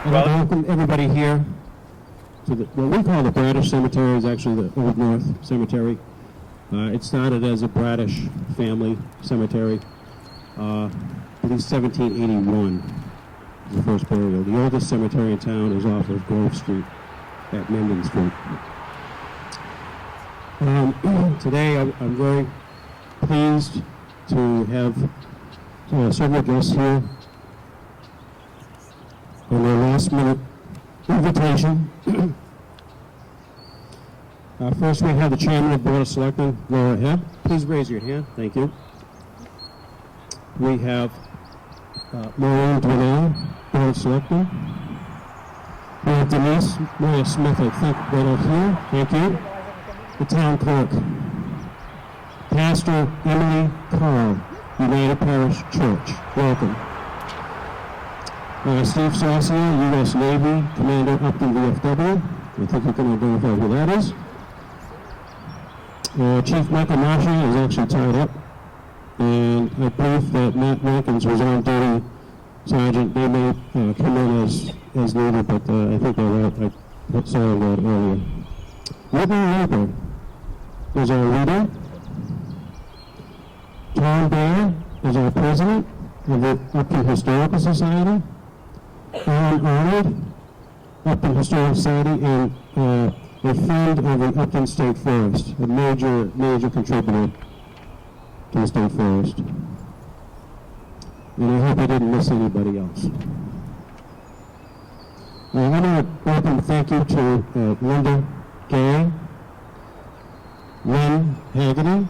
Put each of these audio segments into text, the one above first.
Welcome everybody here to what we call the Bradish Cemetery. Is actually the Old North Cemetery. It started as a Bradish family cemetery. I believe 1781 was the first burial. The oldest cemetery in town is off of Grove Street at Mendon Street. Today I'm very pleased to have several guests here on their last minute invitation. First we have the Chairman of the Board of Selectmen, Laura Head. Please raise your hand. Thank you. We have Maureen Dwelley, Board of Selectmen. We have Denise Moya Smith, I think, right out here. Thank you. The Town Clerk. Pastor Emily Carl, United Parish Church. Welcome. Steve Saucier, U.S. Navy, Commander Upton VFW. I think you can identify who that is. Chief Michael Marshall is actually tied up. And I believe that Matt Rankins was on duty. Sergeant, they may come in as needed, but I think I saw that earlier. Whitney Lieber is our leader. Tom Baer is our president of the Upton Historical Society. Aaron Arnold, Upton Historical Society, and a friend of the Upton State Forest, a major contributor to the State Forest. And I hope I didn't miss anybody else. I want to open thank you to Linda Gay, Lynn Haggerty,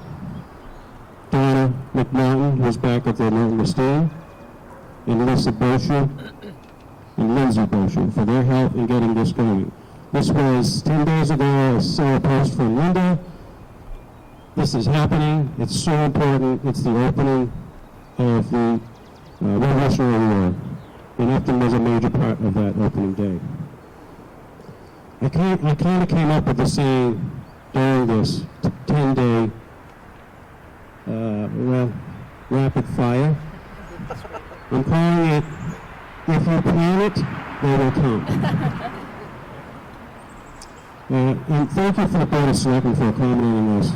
Donna McNaughton, who's back at the Norton Estate, and Lisa Bosher and Lindsay Bosher for their help in getting this going. This was 10 days ago. I saw a post from Linda. This is happening. It's so important. It's the opening of the Revolutionary War. And Upton was a major part of that opening day. I kind of came up with the saying during this 10-day, rapid fire. I'm calling it, if you plan it, they will come. And thank you for the Board of Selectmen for accommodating us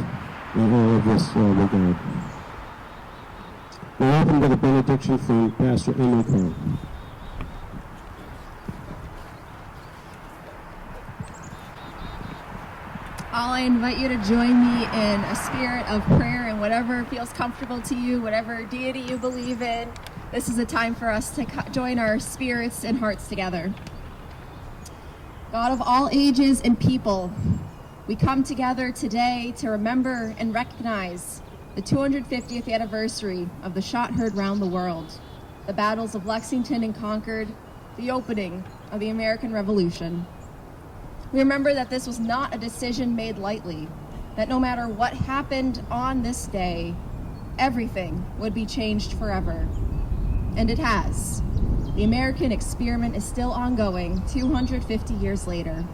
in all of this regard. We'll open with a benediction from Pastor Emily Cole. I invite you to join me in a spirit of prayer and whatever feels comfortable to you, whatever deity you believe in. This is a time for us to join our spirits and hearts together. God of all ages and people, we come together today to remember and recognize the 250th anniversary of the shot heard round the world, the battles of Lexington and Concord, the opening of the American Revolution. We remember that this was not a decision made lightly, that no matter what happened on this day, everything would be changed forever. And it has. The American experiment is still ongoing 250 years later.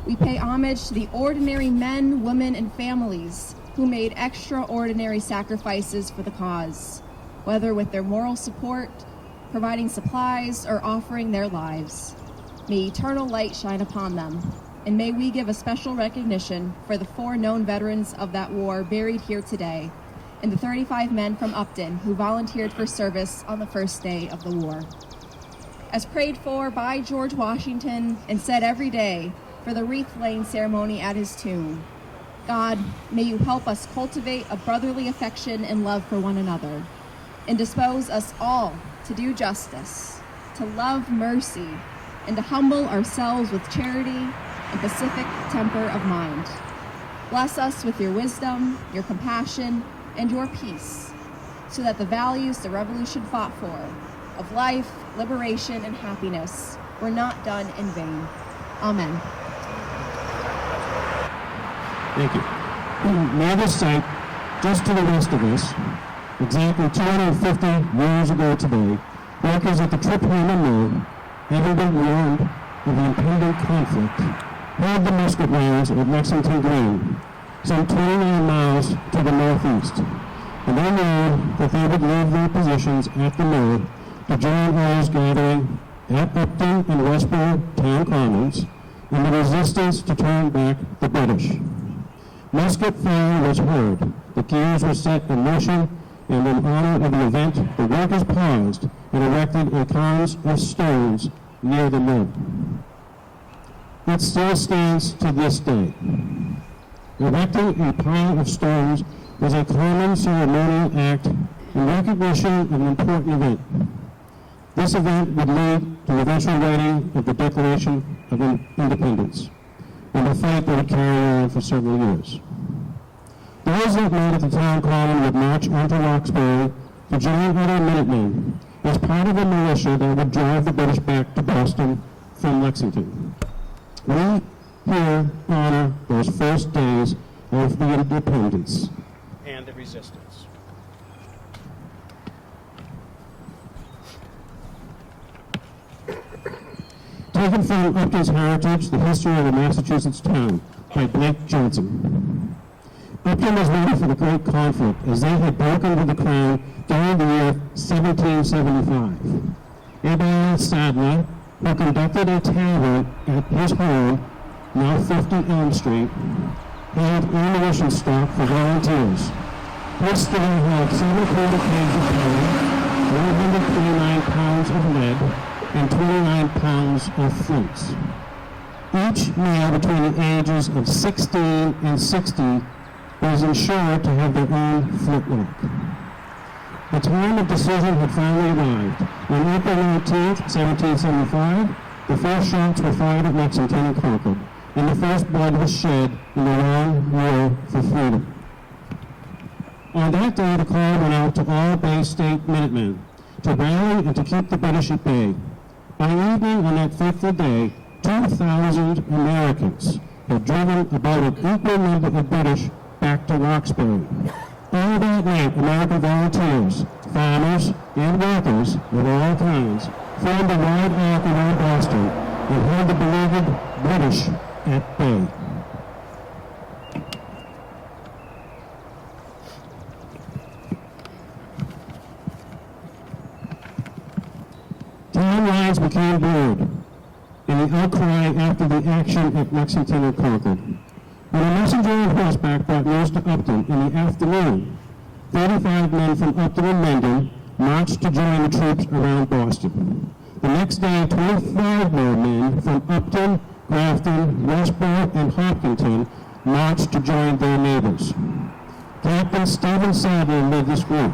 We pay homage to the ordinary men, women, and families who made extraordinary sacrifices for the cause, whether with their moral support, providing supplies, or offering their lives. May eternal light shine upon them, and may we give a special recognition for the 4 known veterans of that war buried here today, and the 35 men from Upton who volunteered for service on the first day of the war. As prayed for by George Washington and said every day for the wreath-laying ceremony at his tomb, God, may you help us cultivate a brotherly affection and love for one another, and dispose us all to do justice, to love mercy, and to humble ourselves with charity and pacific temper of mind. Bless us with your wisdom, your compassion, and your peace, so that the values the Revolution fought for, of life, liberation, and happiness, were not done in vain. Amen. Thank you. Near this site, just to the west of us, exactly 250 years ago today, workers at the Trip Hammer Mill, having been warned of the impending conflict, heard the musket rounds at Lexington Green, some 29 miles to the northeast, and they knew that they would leave their positions at the mill to join those gathering at Upton and Westboro town commons in the resistance to turn back the British. Musket fire was heard, the gears were set in motion, and in honor of the event, the workers paused and erected a columns of stones near the mill. It still stands to this day. Erecting a pile of stones was a common ceremonial act in recognition of an important event. This event would lead to the eventual writing of the Declaration of Independence, and a fight that would carry on for several years. Those that met at the town common would march onto Roxbury to join other Minutemen as part of a militia that would drive the British back to Boston from Lexington. We here honor those first days of the independence and the resistance. Taken from Upton's Heritage, the History of a Massachusetts Town by Blake Johnson. Upton was ready for the Great Conflict as they had broken with the Crown during the year 1775. Abraham Sadler, who conducted a tavern at his home, now 50 Elm Street, held ammunition stock for volunteers. This store held 7 quarter kegs of powder, 129 pounds of lead, and 29 pounds of flints. Each male between the ages of 16 and 60 was insured to have their own flintlock. The time of decision had finally arrived. On April 19, 1775, the first shots were fired at Lexington and Concord, and the first blood was shed in the long war for freedom. On that day, the call went out to all Bay State Minutemen to rally and to keep the British at bay. By evening on that fateful day, 2,000 Americans had driven about an equal number of British back to Roxbury. All that night, American volunteers, farmers, and workers of all kinds formed a wide arc around Boston and held the beloved British at bay. Town lines became blurred in the outcry after the action at Lexington and Concord. When a messenger on horseback brought news to Upton in the afternoon, 35 men from Upton and Mendon marched to join the troops around Boston. The next day, 25 more men from Upton, Grafton, Westboro, and Hopkinton marched to join their neighbors. Captain Stephen Sadler led this group.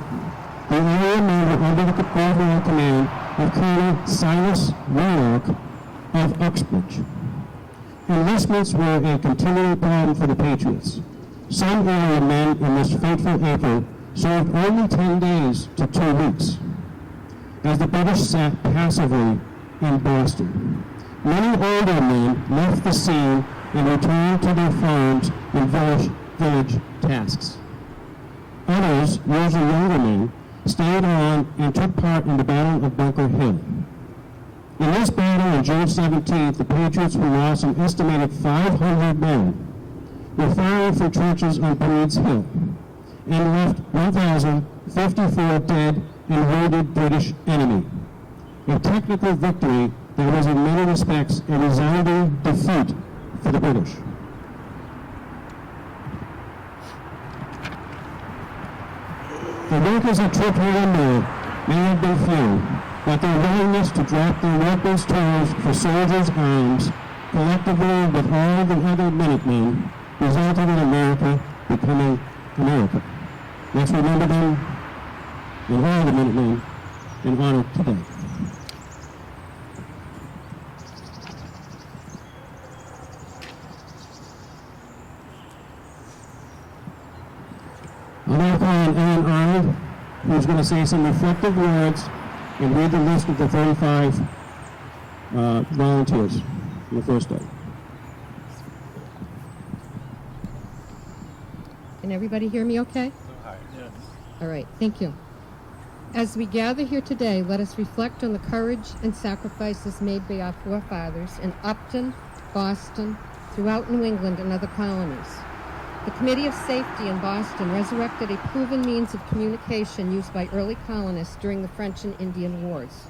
The area men were under the overall command of Colonel Silas Warlock of Uxbridge. Enlistments were a continuing problem for the Patriots. Some area men in this fateful April served only 10 days to 2 weeks, as the British sat passively in Boston. Many older men left the scene and returned to their farms and village tasks. Others, usually younger men, stayed on and took part in the Battle of Bunker Hill. In this battle on June 17th, the Patriots, who lost an estimated 500 men, were firing from trenches on Breed's Hill and left 1,054 dead and wounded British enemy. A technical victory that was in many respects a resounding defeat for the British. The workers at Trip Hill Mill may have been few, but their willingness to drop their weapons tools for soldiers' arms, collectively with all the other Minutemen, resulted in America becoming America. Let's remember them and all the Minutemen in honor today. I'll now call on Ellen Arnold, who's going to say some reflective words and read the list of the 35 volunteers in the first day. Can everybody hear me okay? Yes. All right, thank you. As we gather here today, let us reflect on the courage and sacrifices made by our forefathers in Upton, Boston, throughout New England and other colonies. The Committee of Safety in Boston resurrected a proven means of communication used by early colonists during the French and Indian Wars.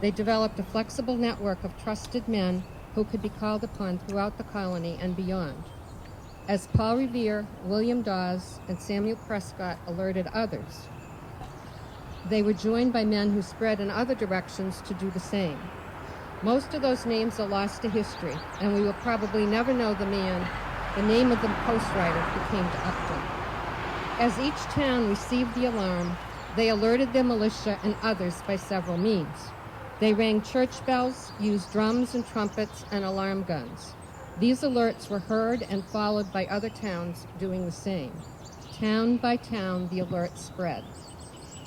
They developed a flexible network of trusted men who could be called upon throughout the colony and beyond. As Paul Revere, William Dawes, and Samuel Prescott alerted others, they were joined by men who spread in other directions to do the same. Most of those names are lost to history, and we will probably never know the name of the postwriter who came to Upton. As each town received the alarm, they alerted their militia and others by several means. They rang church bells, used drums and trumpets, and alarm guns. These alerts were heard and followed by other towns doing the same. Town by town, the alert spread.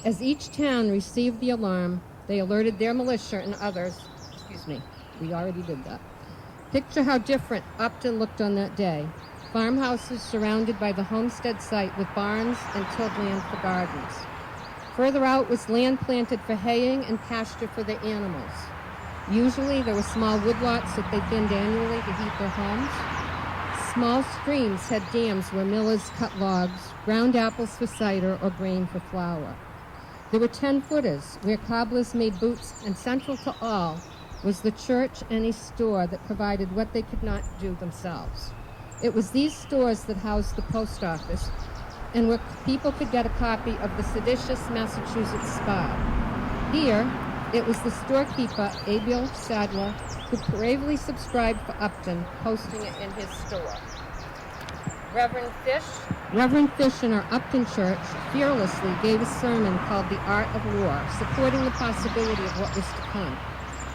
As each town received the alarm, they alerted their militia and others. We already did that. Picture how different Upton looked on that day. Farmhouses surrounded by the homestead site with barns and tilled land for gardens. Further out was land planted for haying and pasture for the animals. Usually there were small woodlots that they thinned annually to heat their homes. Small streams had dams where millers cut logs, ground apples for cider, or grain for flour. There were 10-footers where cobblers made boots, and central to all was the church and a store that provided what they could not do themselves. It was these stores that housed the post office and where people could get a copy of the seditious Massachusetts Spy. Here, it was the storekeeper, Abiel Sadler, who bravely subscribed for Upton, posting it in his store. Reverend Fish in our Upton church fearlessly gave a sermon called The Art of War, supporting the possibility of what was to come.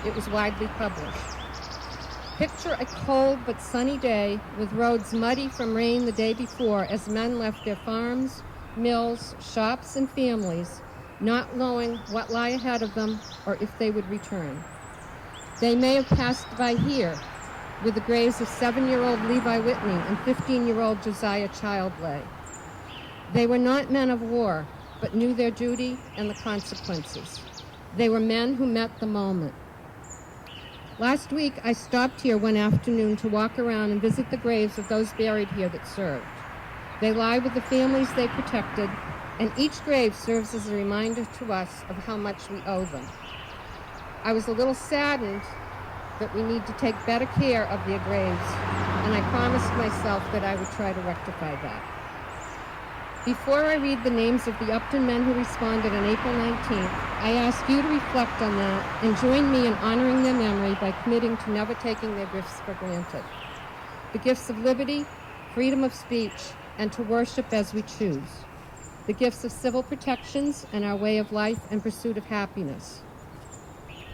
It was widely published. Picture a cold but sunny day with roads muddy from rain the day before as men left their farms, mills, shops, and families, not knowing what lay ahead of them or if they would return. They may have passed by here, where the graves of 7-year-old Levi Whitney and 15-year-old Josiah Child lay. They were not men of war, but knew their duty and the consequences. They were men who met the moment. Last week, I stopped here one afternoon to walk around and visit the graves of those buried here that served. They lie with the families they protected, and each grave serves as a reminder to us of how much we owe them. I was a little saddened that we need to take better care of their graves, and I promised myself that I would try to rectify that. Before I read the names of the Upton men who responded on April 19th, I ask you to reflect on that and join me in honoring their memory by committing to never taking their gifts for granted. The gifts of liberty, freedom of speech, and to worship as we choose. The gifts of civil protections and our way of life and pursuit of happiness.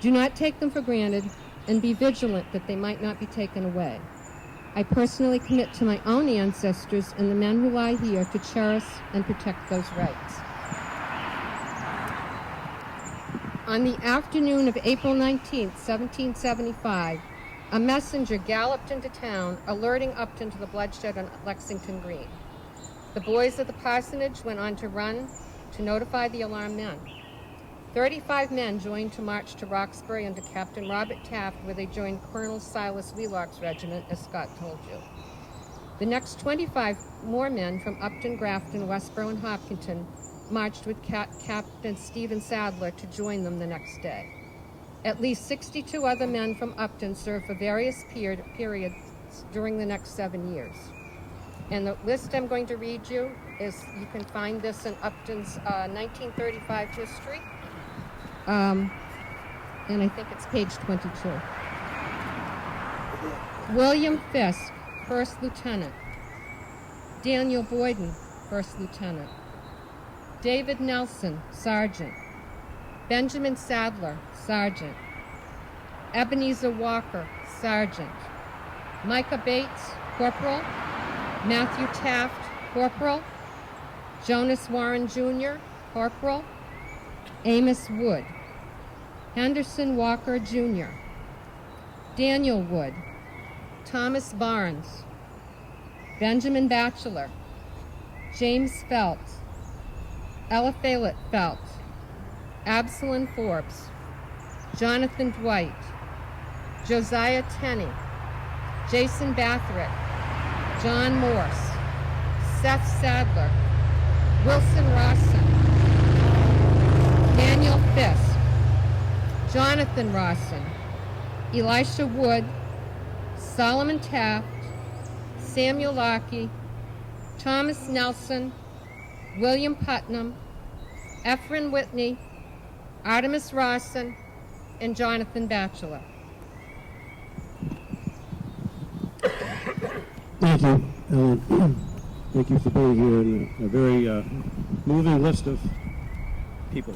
Do not take them for granted and be vigilant that they might not be taken away. I personally commit to my own ancestors and the men who lie here to cherish and protect those rights. On the afternoon of April 19th, 1775, a messenger galloped into town, alerting Upton to the bloodshed on Lexington Green. The boys of the parsonage went on to run to notify the alarmed men. 35 men joined to march to Roxbury under Captain Robert Taft, where they joined Colonel Silas Wheelock's regiment, as Scott told you. The next 25 more men from Upton, Grafton, Westboro, and Hopkinton marched with Captain Stephen Sadler to join them the next day. At least 62 other men from Upton served for various periods during the next 7 years. And the list I'm going to read you is, you can find this in Upton's 1935 history. And I think it's page 22. William Fisk, First Lieutenant. Daniel Boyden, First Lieutenant. David Nelson, Sergeant. Benjamin Sadler, Sergeant. Ebenezer Walker, Sergeant. Micah Bates, Corporal. Matthew Taft, Corporal. Jonas Warren Jr., Corporal. Amos Wood. Henderson Walker Jr. Daniel Wood. Thomas Barnes. Benjamin Batchelor. James Felt. Ella Faylet Felt. Absalom Forbes. Jonathan Dwight. Josiah Tenney. Jason Bathrick. John Morse. Seth Sadler. Wilson Rawson. Daniel Fisk. Jonathan Rawson, Elisha Wood, Solomon Taft, Samuel Larkey, Thomas Nelson, William Putnam, Ephraim Whitney, Artemis Rawson, and Jonathan Batchelor. Thank you. Thank you for being here, and a very moving list of people.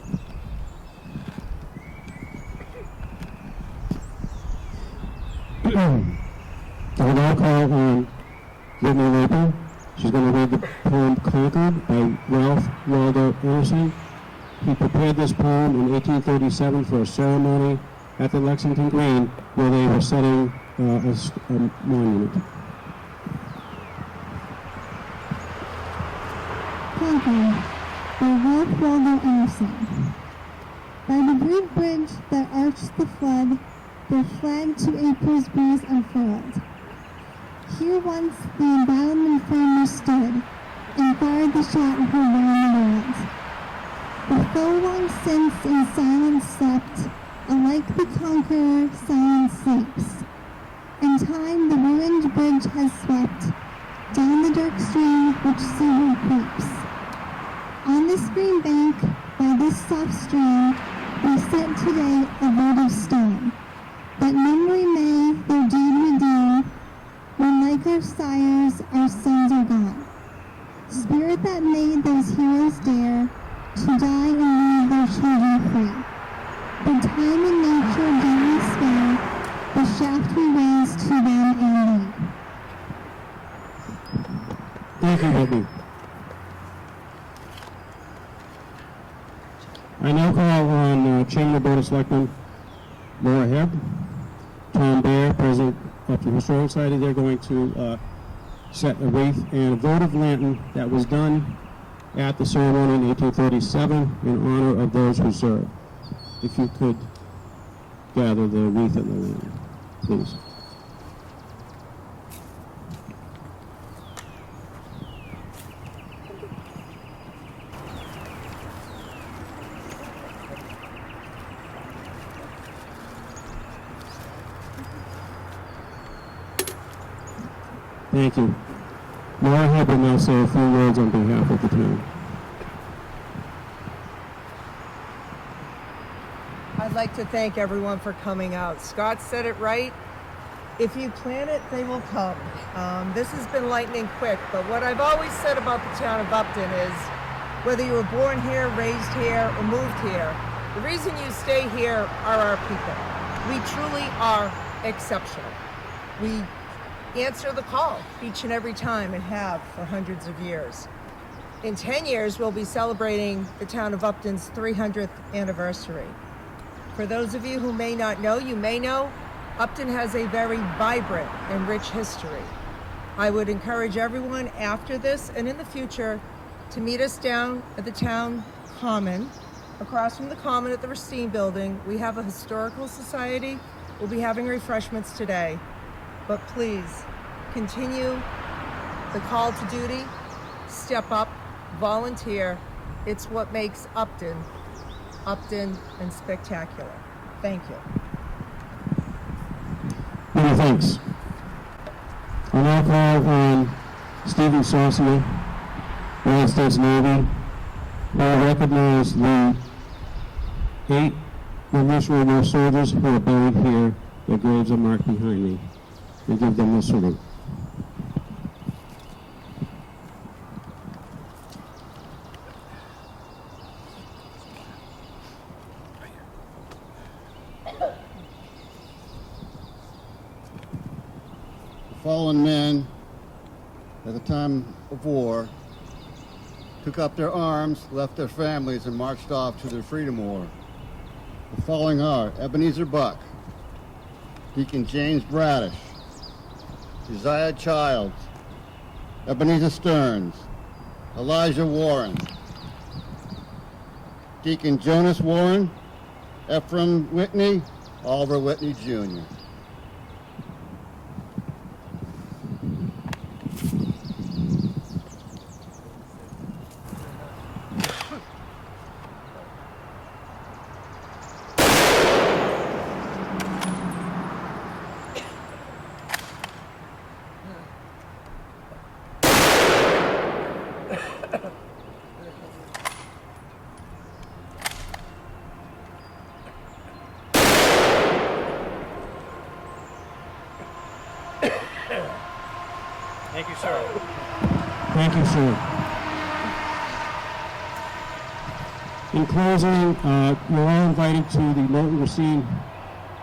I will now call on Whitney Lapin. She's going to read the poem Concord by Ralph Waldo Emerson. He prepared this poem in 1837 for a ceremony at the Lexington Green where they were setting a monument. Concord by Ralph Waldo Emerson. By the great bridge that arched the flood, their flag to April's breeze unfurled. Here once the embattled firmly stood, and fired the shot heard round the world. The foe long since in silence slept, alike the conqueror silence sleeps. And time the ruined bridge has swept, down the dark stream which seaward creeps. On this green bank, by this soft stream, we set today a votive stone, that memory may their deed redeem, when like our sires our sins are gone. Spirit that made those heroes dare to die and leave their children free. But time and nature gently spare the shaft we raise to them and thee. Thank you, Whitney. I now call on Chairman of the Board of Selectmen, Laura Hebb, Tom Baer, President of the Historical Society. They're going to set a wreath and a votive lantern that was done at the ceremony in 1837 in honor of those who served. If you could gather the wreath and the lantern, please. Thank you. Laura Hebb will now say a few words on behalf of the town. I'd like to thank everyone for coming out. Scott said it right. If you plan it, they will come. This has been lightning quick, but what I've always said about the town of Upton is whether you were born here, raised here, or moved here, the reason you stay here are our people. We truly are exceptional. We answer the call each and every time and have for hundreds of years. In 10 years, we'll be celebrating the town of Upton's 300th anniversary. For those of you who may not know, you may know, Upton has a very vibrant and rich history. I would encourage everyone after this and in the future to meet us down at the town common, across from the common at the Racine building. We have a historical society. We'll be having refreshments today. But please, continue the call to duty, step up, volunteer. It's what makes Upton and spectacular. Thank you. Many thanks. I now call on Stephen Saucier, United States Navy, who will recognize the 8 Revolutionary War soldiers who are buried here. Their graves are marked behind me. And give them this salute. Fallen men at the time of war took up their arms, left their families, and marched off to their freedom war. The following are Ebenezer Buck, Deacon James Bradish, Josiah Childs, Ebenezer Stearns, Elijah Warren, Deacon Jonas Warren, Ephraim Whitney, Oliver Whitney Jr. Thank you, sir. Thank you, sir. In closing, you're all invited to the Milton Racine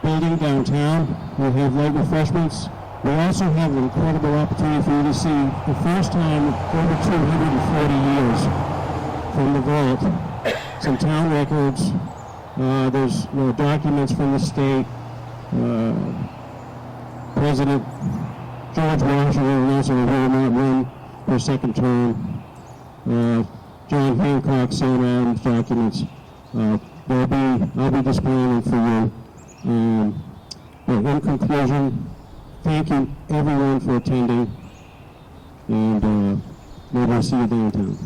building downtown. We'll have light refreshments. We also have an incredible opportunity for you to see the first time in over 240 years from the vault some town records. There's documents from the state. President George Washington also will not run for a second term. John Hancock, Sam Adams documents. I'll be displaying them for you. In conclusion, thank you everyone for attending, and maybe I'll see you downtown.